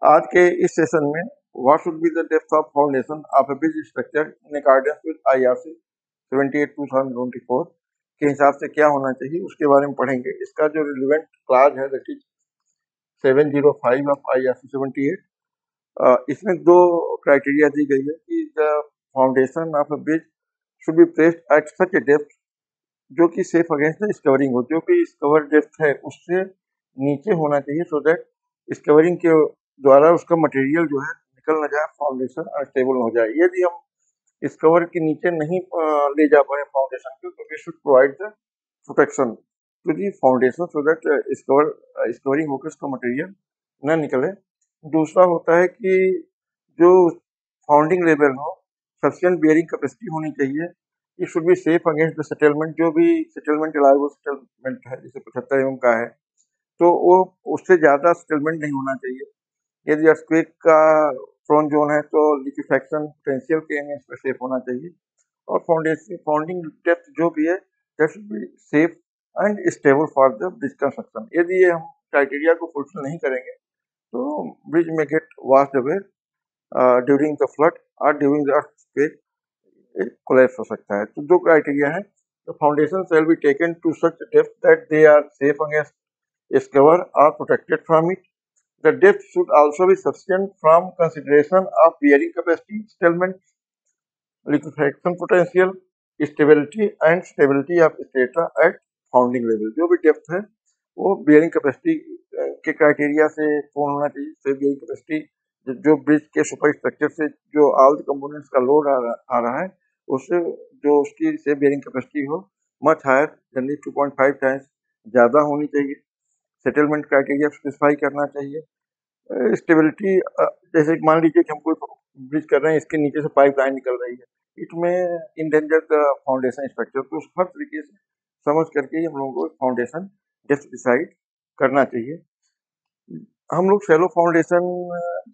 आज के इस सेशन में what should be the depth of foundation of A bridge structure in accordance with IRC 78/2024 के हिसाब से क्या होना चाहिए उसके बारे में पढ़ेंगे। इसका जो रिलेवेंट क्लाज है दैट इज 705 ऑफ IRC 78। इसमें दो क्राइटेरिया दी गई है कि the foundation of A bridge should be placed at such A depth जो कि सेफ अगेंस्ट द स्कवरिंग हो, जो कि स्कवर डेप्थ है उससे नीचे होना चाहिए, सो दैट स्कवरिंग के द्वारा उसका मटेरियल जो है निकल ना जाए, फाउंडेशन अनस्टेबल हो जाए। यदि हम स्कवर के नीचे नहीं ले जा पाए फाउंडेशन को, तो we should provide the protection to the foundation so that scouring होकर उसका मटेरियल न निकले। दूसरा होता है कि जो फाउंडिंग लेवल हो सफिशिएंट बियरिंग कैपेसिटी होनी चाहिए। It should be safe against the settlement, जो भी सेटलमेंट अलाउबल सेटलमेंट है जैसे 75 mm का है तो वो उससे ज़्यादा सेटलमेंट नहीं होना चाहिए। यदि अर्थक्वेक का प्रोन जोन है तो लिक्विफेक्शन पोटेंशियल के अगेंस्ट पे सेफ होना चाहिए। और फाउंडेशन फाउंडिंग डेप्थ जो भी है that should be safe and stable for the bridge construction. यदि ये हम क्राइटेरिया को फुलफिल नहीं करेंगे तो ब्रिज में get washed away during the flood और ड्यूरिंग द अर्थक्वेक कोलैप्स हो सकता है। तो दो क्राइटेरिया है, the foundation shall be taken to such depth that they are safe against scour और protected from it. The depth should also be sufficient from consideration of bearing capacity, settlement, liquefaction potential, stability and stability of strata at founding level। जो भी depth है वो bearing capacity के criteria से पूर्ण होना चाहिए। से bearing capacity जो ब्रिज के सुपर स्ट्रक्चर से जो ऑल द कंपोनेंट्स का लोड आ रहा है उससे जो उसकी से bearing capacity हो मच हायर, जनरली 2.5 टाइम्स ज़्यादा होनी चाहिए। सेटलमेंट क्राइटेरिया स्पेसिफाई करना चाहिए। स्टेबिलिटी जैसे मान लीजिए कि हम कोई ब्रिज कर रहे हैं, इसके नीचे से पाइप लाइन निकल रही है, इट में इंडेंजर द फाउंडेशन स्ट्रक्चर, तो हर तरीके से समझ करके ही हम लोगों को फाउंडेशन डेप्थ डिसाइड करना चाहिए। हम लोग शैलो फाउंडेशन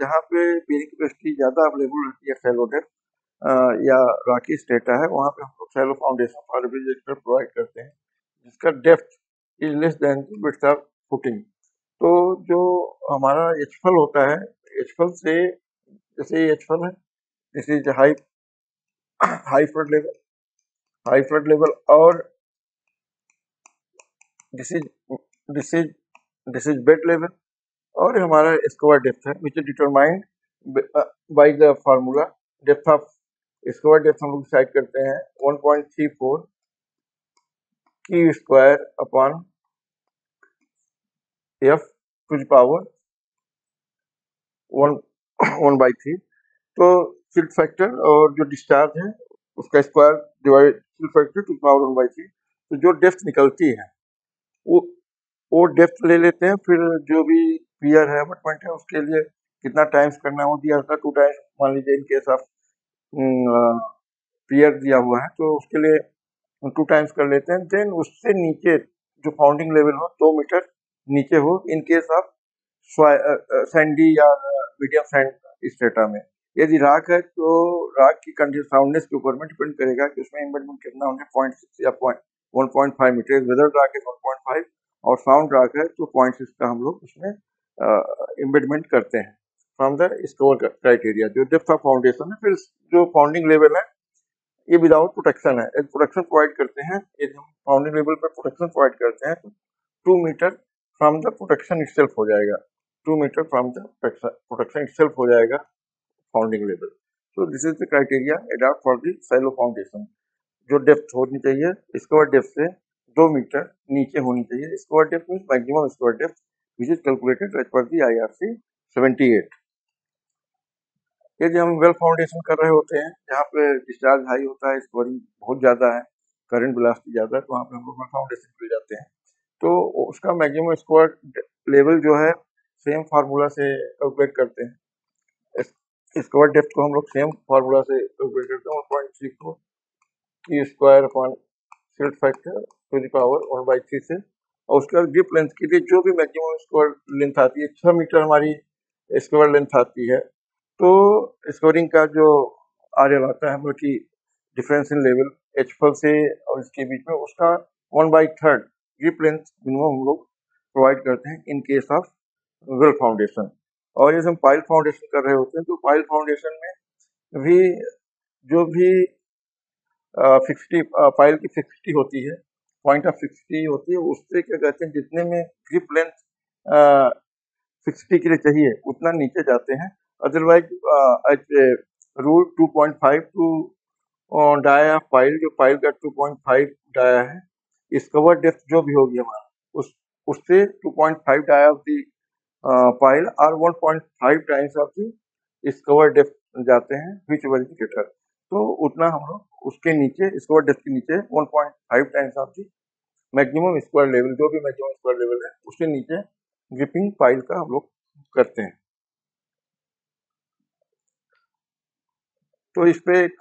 जहाँ पे बेरिंग कैपेसिटी ज़्यादा अवेलेबल रहती है, शैलो डेप्थ या रॉकी स्ट्रेटा है, वहाँ पे हम लोग shallow foundation for bridge provide करते हैं जिसका depth is less than the width of footing. तो जो हमारा एचफल होता है, एचफल से जैसे एचफल है, this is high high flood level और this is this is this is bed level और हमारा स्क्वायर डेप्थ है which is determined by the formula. Depth of scour depth हम लोग डिसाइड करते हैं 1.34 की square upon F to the power 1/3। तो सिल्ट फैक्टर और जो डिस्चार्ज है उसका square divide silt factor to power 1/3। तो जो डेप्थ निकलती है वो वो डेप्थ ले लेते हैं, फिर जो भी पियर है अबटमेंट है उसके लिए कितना टाइम्स करना है वो दिया था 2 टाइम्स। मान लीजिए इन केस ऑफ पियर दिया हुआ है तो उसके लिए 2 टाइम्स कर लेते हैं। देन उससे नीचे जो फाउंडिंग लेवल हो 2 मीटर नीचे हो इन केस ऑफ सैंडी या मीडियम सैंड स्ट्रेटा में। यदि राख है तो राख की कंडीशन साउंडनेस के ऊपर में डिपेंड करेगा कि उसमें एम्बेडमेंट कितना होगा, 0.6 या 1.5 मीटर। वेदर राख है 1.5 और साउंड राख है तो 0.6 का हम लोग उसमें एम्बेडमेंट करते हैं फ्रॉम द स्कोर क्राइटेरिया। जो डेप्थ ऑफ फाउंडेशन है, फिर जो फाउंडिंग लेवल है ये विदाउट प्रोटेक्शन है। यदि प्रोटेक्शन प्रोवाइड करते हैं, यदि हम फाउंडिंग लेवल पर प्रोटेक्शन प्रोवाइड करते हैं तो 2 metre from the protection itself हो जाएगा, 2 metre from the protection itself हो जाएगा फाउंडिंग लेवल। तो this is the criteria adopt for the shallow foundation. जो डेप्थ होनी चाहिए स्क्वायर डेप्थ से 2 मीटर नीचे होनी चाहिए। Scour depth means maximum scour depth which is calculated as per the IRC 78। यदि हम वेल फाउंडेशन कर रहे होते हैं जहाँ पे डिस्चार्ज हाई होता है, स्कोरिंग बहुत ज़्यादा है, करंट वेलोसिटी ज़्यादा है, तो वहाँ पे हम लोग वेल फाउंडेशन मिल जाते हैं। तो उसका मैक्सिमम स्क्वायर लेवल जो है सेम फार्मूला से कैलकुलेट करते हैं। स्क्वायर डेप्थ को हम लोग सेम फार्मूला से कैलकुलेट करते हैं 1.34 की square upon silt factor to the power 1/3 से। और उसके बाद ग्रिप लेंथ के लिए जो भी मैक्सिमम स्क्वायर लेंथ आती है, 6 मीटर हमारी स्क्वायर लेंथ आती है, तो स्कोरिंग का जो आर्यल आता है मतलब कि डिफरेंस इन लेवल एचफल से और इसके बीच में, उसका 1/3 ग्रिप लेंथ मिनिमम हम लोग प्रोवाइड करते हैं in case of well foundation. और जैसे हम पाइल फाउंडेशन कर रहे होते हैं तो पाइल फाउंडेशन में भी जो भी फिक्सिटी पाइल की फिक्सिटी होती है, पॉइंट ऑफ फिक्सिटी होती है, उससे क्या कहते हैं जितने में ग्रिप लेंथ फिक्सिटी के लिए चाहिए उतना नीचे जाते हैं। Otherwise rule 2.5 to dia pile, जो पाइल का 2.5 डाया है, इस कवर डेप्थ जो भी होगी हमारा उस उससे 2.5 डाया ऑफ दी पाइल और 1.5 टाइम्स ऑफ दी इस कवर डेप्थ जाते हैं विच एवर इज ग्रेटर। तो उतना हम लोग उसके नीचे, इस कवर डेप्थ के नीचे 1.5 times of the maximum square level, जो भी मैक्सिमम स्क्वायर लेवल है उसके नीचे ग्रिपिंग पाइल का हम लोग करते हैं। तो इस पे एक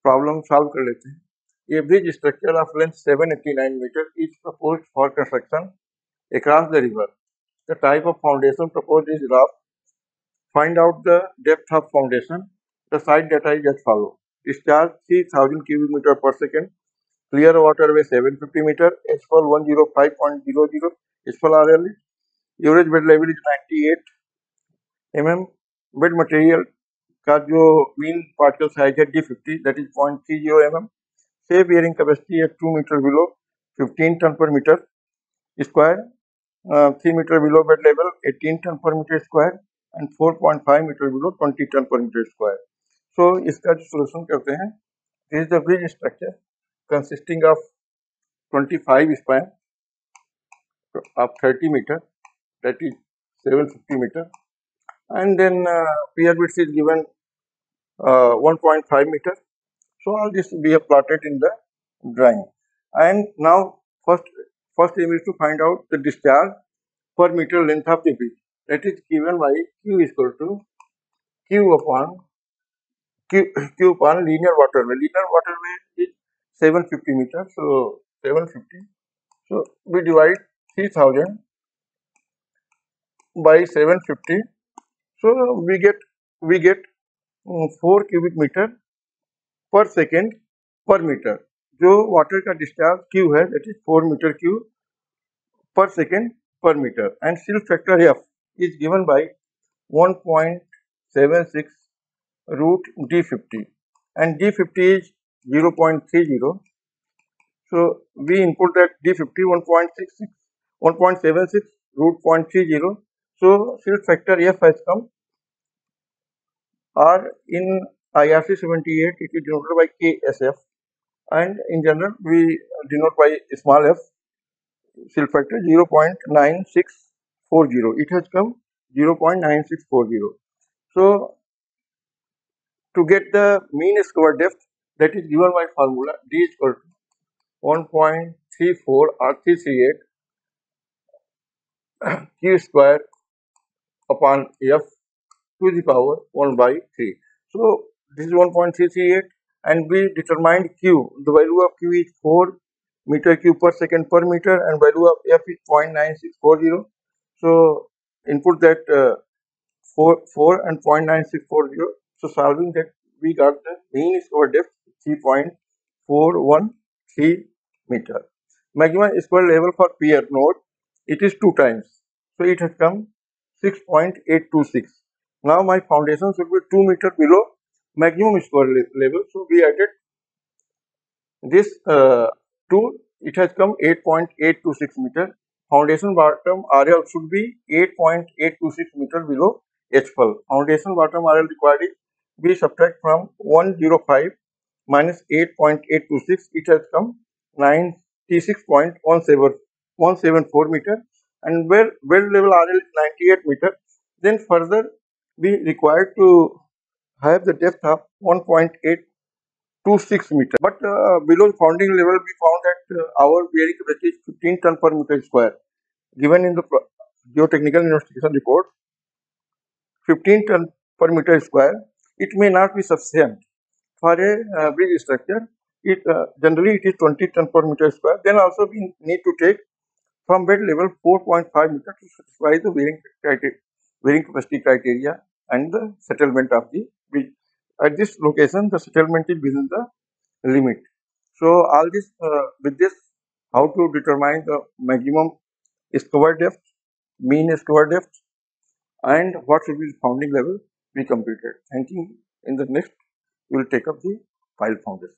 प्रॉब्लम सॉल्व कर लेते हैं। A bridge structure of length 789 meter is proposed for construction across the river. The type of foundation proposed is rough. Find out the depth of foundation. The site data is as follows. Discharge 3000 cubic meter per second. Clear waterway 750 meter. H-fall 105.00. H-fall RL. Average bed level is 98 mm. Bed material का जो mean particle size है D50, that is 0.30 mm. Say bearing capacity at 2 meter below 15 ton per meter square, 3 meter below bed level 18 ton per meter square and 4.5 meter below 20 ton per meter square. So इसका जो solution करते हैं, this is the bridge structure consisting of 25 span of 30 meter, that is 750 meter, and then pier width is given 1.5 meter. So all this will be plotted in the drawing. And now first aim is to find out the discharge per meter length of the bridge. That is given by Q is equal to Q upon linear waterway. Linear waterway is 750 meters. So 750. So we divide 3000 by 750. So we get 4 cubic meter per second per meter. जो water का discharge Q है, that is 4 meter cube per second per meter, and silt factor F is given by 1.76 root D50, and D50 is 0.30. So we input that D50 1.76 root 0.30. So silt factor F has come, or in IRC 78 it is denoted by KSF, and in general we denote by small f. Silt factor 0.9640. It has come 0.9640. So to get the mean square depth, that is given by formula D is equal to 1.34 or 338 Q square upon F to the power 1 by 3. So this is 1.338, and we determined Q. The value of Q is 4 meter cube per second per meter, and value of F is 0.9640. So input that 4 and 0.9640. So solving that, we got the mean square depth 3.413 meter. Maximum square level for pier node, it is 2 times. So it has come 6.826. Now my foundation should be 2 meter below maximum square level. So we added this 2, it has come 8.826 meter. Foundation bottom RL should be 8.826 meter below H-fall. Foundation bottom RL required is we subtract from 105 minus 8.826, it has come 96.174 meter, and where well level RL is 98 meter. Then further we required to have the depth of 1.826 meter. But below founding level, we found that our bearing capacity is 15 ton per meter square. Given in the geotechnical investigation report, 15 ton per meter square, it may not be sufficient for a bridge structure. It generally it is 20 ton per meter square. Then also we need to take from bed level 4.5 meter to satisfy the bearing capacity criteria and the settlement of the bridge. At this location, the settlement is within the limit. So all this with this, how to determine the maximum scour depth, mean scour depth, and what should be the founding level be completed. Thinking in the next, we will take up the file foundation.